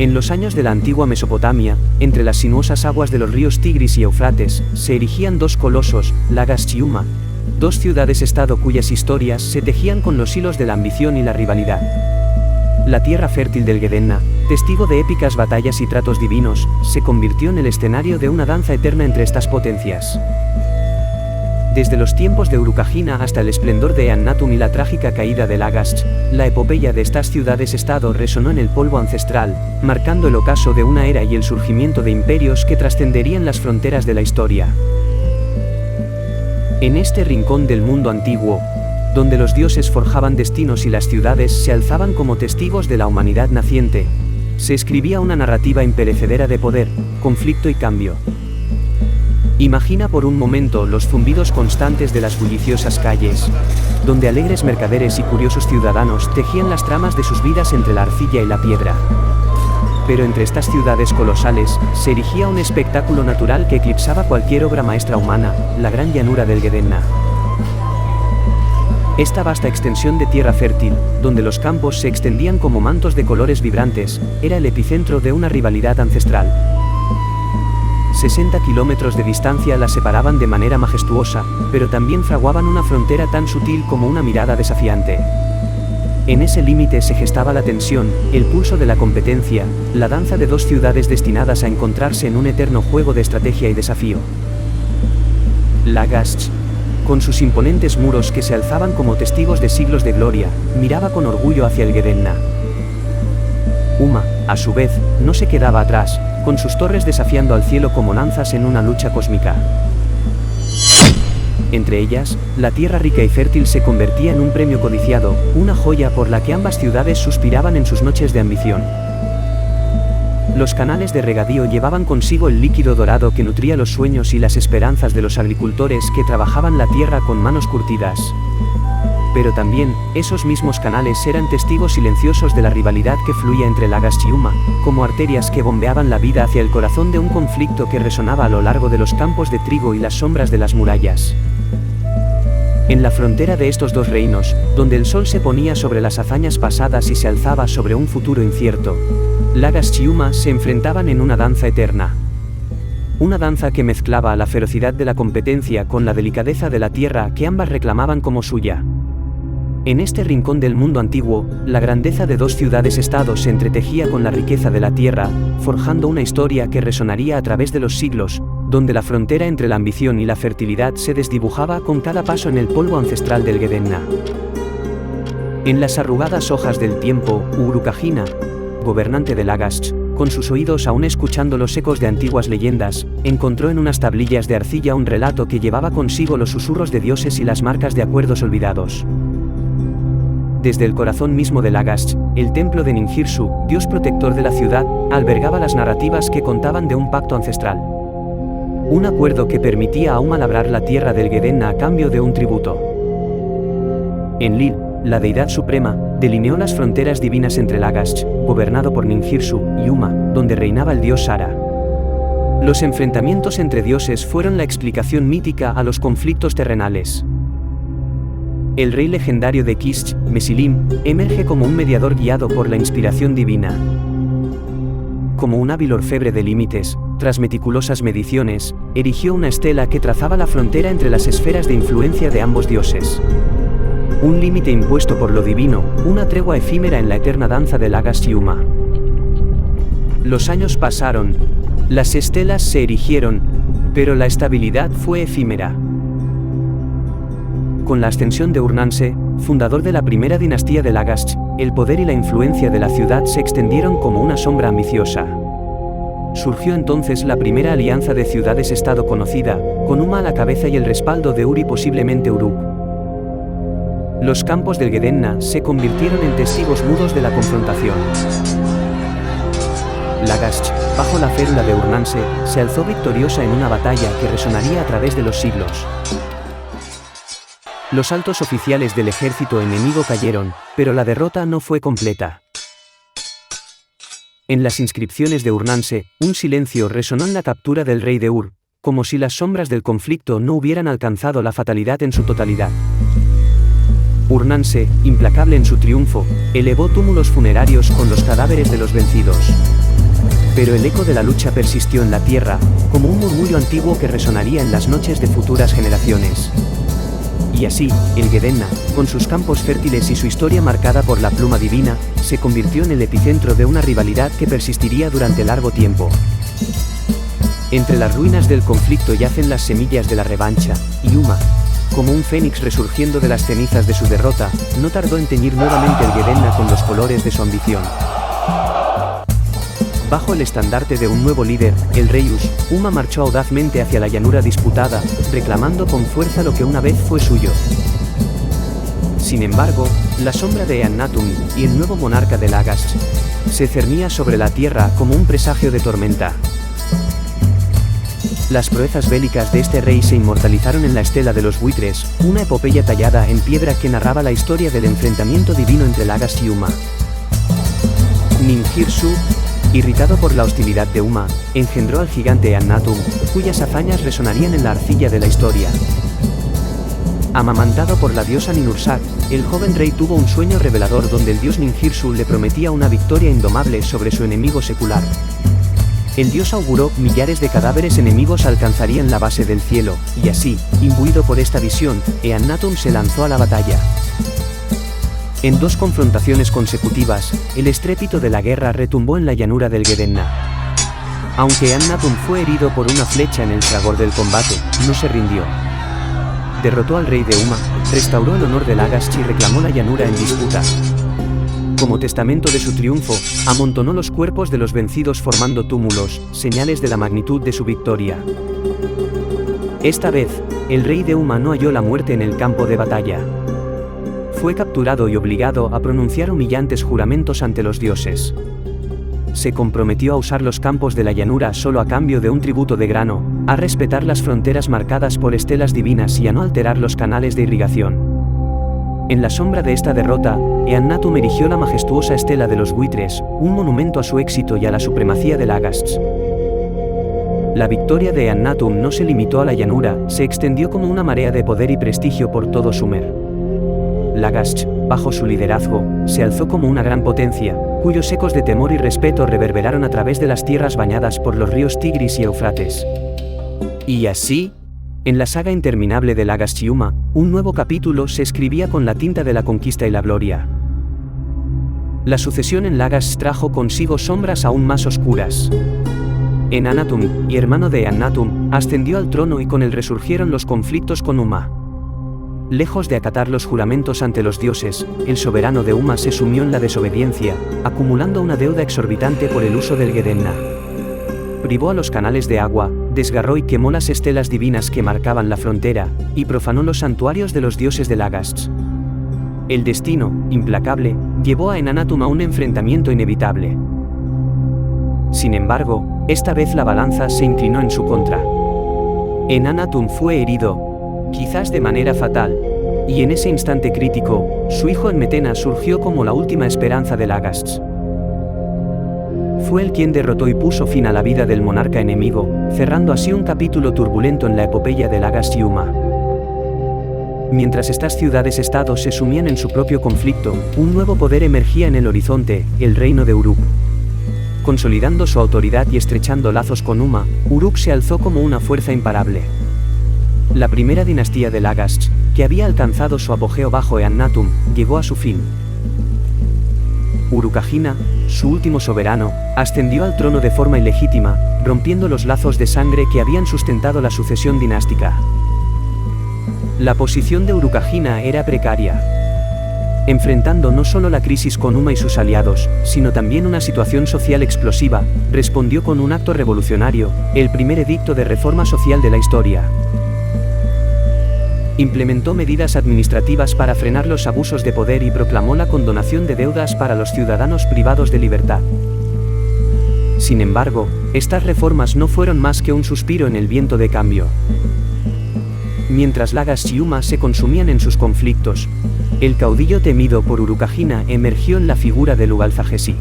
En los años de la antigua Mesopotamia, entre las sinuosas aguas de los ríos Tigris y Éufrates, se erigían dos colosos, Lagash y Uma, dos ciudades-estado cuyas historias se tejían con los hilos de la ambición y la rivalidad. La tierra fértil del Gedenna, testigo de épicas batallas y tratos divinos, se convirtió en el escenario de una danza eterna entre estas potencias. Desde los tiempos de Urukagina hasta el esplendor de Eannatum y la trágica caída de Lagash, la epopeya de estas ciudades-estado resonó en el polvo ancestral, marcando el ocaso de una era y el surgimiento de imperios que trascenderían las fronteras de la historia. En este rincón del mundo antiguo, donde los dioses forjaban destinos y las ciudades se alzaban como testigos de la humanidad naciente, se escribía una narrativa imperecedera de poder, conflicto y cambio. Imagina por un momento los zumbidos constantes de las bulliciosas calles, donde alegres mercaderes y curiosos ciudadanos tejían las tramas de sus vidas entre la arcilla y la piedra. Pero entre estas ciudades colosales, se erigía un espectáculo natural que eclipsaba cualquier obra maestra humana, la gran llanura del Gedenna. Esta vasta extensión de tierra fértil, donde los campos se extendían como mantos de colores vibrantes, era el epicentro de una rivalidad ancestral. 60 kilómetros de distancia la separaban de manera majestuosa, pero también fraguaban una frontera tan sutil como una mirada desafiante. En ese límite se gestaba la tensión, el pulso de la competencia, la danza de dos ciudades destinadas a encontrarse en un eterno juego de estrategia y desafío. Lagash, con sus imponentes muros que se alzaban como testigos de siglos de gloria, miraba con orgullo hacia el Gedenna. Uma, a su vez, no se quedaba atrás, con sus torres desafiando al cielo como lanzas en una lucha cósmica. Entre ellas, la tierra rica y fértil se convertía en un premio codiciado, una joya por la que ambas ciudades suspiraban en sus noches de ambición. Los canales de regadío llevaban consigo el líquido dorado que nutría los sueños y las esperanzas de los agricultores que trabajaban la tierra con manos curtidas. Pero también, esos mismos canales eran testigos silenciosos de la rivalidad que fluía entre Lagash y Uma, como arterias que bombeaban la vida hacia el corazón de un conflicto que resonaba a lo largo de los campos de trigo y las sombras de las murallas. En la frontera de estos dos reinos, donde el sol se ponía sobre las hazañas pasadas y se alzaba sobre un futuro incierto, Lagash y Uma se enfrentaban en una danza eterna. Una danza que mezclaba la ferocidad de la competencia con la delicadeza de la tierra que ambas reclamaban como suya. En este rincón del mundo antiguo, la grandeza de dos ciudades-estado se entretejía con la riqueza de la tierra, forjando una historia que resonaría a través de los siglos, donde la frontera entre la ambición y la fertilidad se desdibujaba con cada paso en el polvo ancestral del Gedenna. En las arrugadas hojas del tiempo, Urukagina, gobernante de Lagash, con sus oídos aún escuchando los ecos de antiguas leyendas, encontró en unas tablillas de arcilla un relato que llevaba consigo los susurros de dioses y las marcas de acuerdos olvidados. Desde el corazón mismo de Lagash, el templo de Ninjirsu, dios protector de la ciudad, albergaba las narrativas que contaban de un pacto ancestral. Un acuerdo que permitía a Uma labrar la tierra del Gedenna a cambio de un tributo. Enlil, la deidad suprema, delineó las fronteras divinas entre Lagash, gobernado por Ninjirsu, y Uma, donde reinaba el dios Sara. Los enfrentamientos entre dioses fueron la explicación mítica a los conflictos terrenales. El rey legendario de Kish, Mesilim, emerge como un mediador guiado por la inspiración divina. Como un hábil orfebre de límites, tras meticulosas mediciones, erigió una estela que trazaba la frontera entre las esferas de influencia de ambos dioses. Un límite impuesto por lo divino, una tregua efímera en la eterna danza de Lagash y Uma. Los años pasaron, las estelas se erigieron, pero la estabilidad fue efímera. Con la ascensión de Urnanse, fundador de la primera dinastía de Lagash, el poder y la influencia de la ciudad se extendieron como una sombra ambiciosa. Surgió entonces la primera alianza de ciudades-estado conocida, con Uma a la cabeza y el respaldo de Uri, posiblemente Uruk. Los campos del Gedenna se convirtieron en testigos mudos de la confrontación. Lagash, bajo la férula de Urnanse, se alzó victoriosa en una batalla que resonaría a través de los siglos. Los altos oficiales del ejército enemigo cayeron, pero la derrota no fue completa. En las inscripciones de Urnanse, un silencio resonó en la captura del rey de Ur, como si las sombras del conflicto no hubieran alcanzado la fatalidad en su totalidad. Urnanse, implacable en su triunfo, elevó túmulos funerarios con los cadáveres de los vencidos. Pero el eco de la lucha persistió en la tierra, como un murmullo antiguo que resonaría en las noches de futuras generaciones. Y así, el Gedenna, con sus campos fértiles y su historia marcada por la pluma divina, se convirtió en el epicentro de una rivalidad que persistiría durante largo tiempo. Entre las ruinas del conflicto yacen las semillas de la revancha, y Uma, como un fénix resurgiendo de las cenizas de su derrota, no tardó en teñir nuevamente el Gedenna con los colores de su ambición. Bajo el estandarte de un nuevo líder, el rey Us, Uma marchó audazmente hacia la llanura disputada, reclamando con fuerza lo que una vez fue suyo. Sin embargo, la sombra de Eannatum, y el nuevo monarca de Lagash, se cernía sobre la tierra como un presagio de tormenta. Las proezas bélicas de este rey se inmortalizaron en la Estela de los Buitres, una epopeya tallada en piedra que narraba la historia del enfrentamiento divino entre Lagash y Uma. Ninjirsu, irritado por la hostilidad de Uma, engendró al gigante Eannatum, cuyas hazañas resonarían en la arcilla de la historia. Amamantado por la diosa Ninursak, el joven rey tuvo un sueño revelador donde el dios Ninjirsu le prometía una victoria indomable sobre su enemigo secular. El dios auguró que millares de cadáveres enemigos alcanzarían la base del cielo, y así, imbuido por esta visión, Eannatum se lanzó a la batalla. En 2 confrontaciones consecutivas, el estrépito de la guerra retumbó en la llanura del Gedenna. Aunque Eannatum fue herido por una flecha en el fragor del combate, no se rindió. Derrotó al rey de Uma, restauró el honor de Lagash y reclamó la llanura en disputa. Como testamento de su triunfo, amontonó los cuerpos de los vencidos formando túmulos, señales de la magnitud de su victoria. Esta vez, el rey de Uma no halló la muerte en el campo de batalla. Fue capturado y obligado a pronunciar humillantes juramentos ante los dioses. Se comprometió a usar los campos de la llanura solo a cambio de un tributo de grano, a respetar las fronteras marcadas por estelas divinas y a no alterar los canales de irrigación. En la sombra de esta derrota, Eannatum erigió la majestuosa estela de los buitres, un monumento a su éxito y a la supremacía de Lagash. La victoria de Eannatum no se limitó a la llanura, se extendió como una marea de poder y prestigio por todo Sumer. Lagash, bajo su liderazgo, se alzó como una gran potencia, cuyos ecos de temor y respeto reverberaron a través de las tierras bañadas por los ríos Tigris y Éufrates. Y así, en la saga interminable de Lagash y Uma, un nuevo capítulo se escribía con la tinta de la conquista y la gloria. La sucesión en Lagash trajo consigo sombras aún más oscuras. Eannatum, y hermano de Eannatum, ascendió al trono y con él resurgieron los conflictos con Uma. Lejos de acatar los juramentos ante los dioses, el soberano de Uma se sumió en la desobediencia, acumulando una deuda exorbitante por el uso del Gedenna. Privó a los canales de agua, desgarró y quemó las estelas divinas que marcaban la frontera, y profanó los santuarios de los dioses de Lagash. El destino, implacable, llevó a Eannatum a un enfrentamiento inevitable. Sin embargo, esta vez la balanza se inclinó en su contra. Eannatum fue herido, quizás de manera fatal, y en ese instante crítico, su hijo Enmetena surgió como la última esperanza de Lagash. Fue él quien derrotó y puso fin a la vida del monarca enemigo, cerrando así un capítulo turbulento en la epopeya de Lagash y Uma. Mientras estas ciudades-estados se sumían en su propio conflicto, un nuevo poder emergía en el horizonte, el reino de Uruk. Consolidando su autoridad y estrechando lazos con Uma, Uruk se alzó como una fuerza imparable. La primera dinastía de Lagash, que había alcanzado su apogeo bajo Eannatum, llegó a su fin. Urukagina, su último soberano, ascendió al trono de forma ilegítima, rompiendo los lazos de sangre que habían sustentado la sucesión dinástica. La posición de Urukagina era precaria. Enfrentando no solo la crisis con Uma y sus aliados, sino también una situación social explosiva, respondió con un acto revolucionario, el primer edicto de reforma social de la historia. Implementó medidas administrativas para frenar los abusos de poder y proclamó la condonación de deudas para los ciudadanos privados de libertad. Sin embargo, estas reformas no fueron más que un suspiro en el viento de cambio. Mientras Lagash y Uma se consumían en sus conflictos, el caudillo temido por Urukagina emergió en la figura de Lugalzagesi.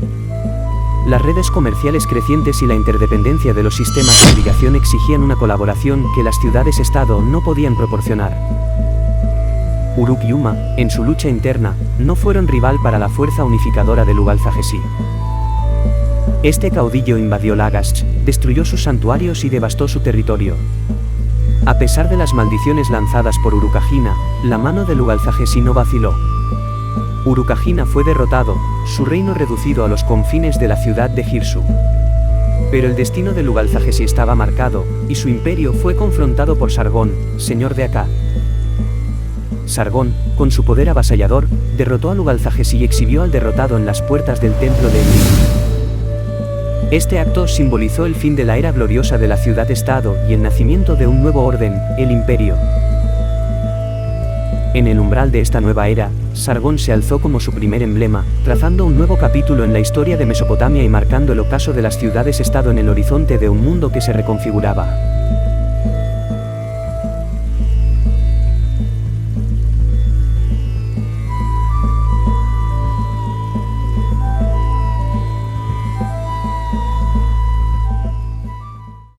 Las redes comerciales crecientes y la interdependencia de los sistemas de irrigación exigían una colaboración que las ciudades-estado no podían proporcionar. Uruk y Uma, en su lucha interna, no fueron rival para la fuerza unificadora de Lugalzagesi. Este caudillo invadió Lagash, destruyó sus santuarios y devastó su territorio. A pesar de las maldiciones lanzadas por Urukagina, la mano de Lugalzagesi no vaciló. Urukagina fue derrotado, su reino reducido a los confines de la ciudad de Girsu. Pero el destino de Lugalzagesi estaba marcado, y su imperio fue confrontado por Sargón, señor de Akkad. Sargón, con su poder avasallador, derrotó a Lugalzagesi y exhibió al derrotado en las puertas del templo de Enlil. Este acto simbolizó el fin de la era gloriosa de la ciudad-estado y el nacimiento de un nuevo orden, el imperio. En el umbral de esta nueva era, Sargón se alzó como su primer emblema, trazando un nuevo capítulo en la historia de Mesopotamia y marcando el ocaso de las ciudades-estado en el horizonte de un mundo que se reconfiguraba.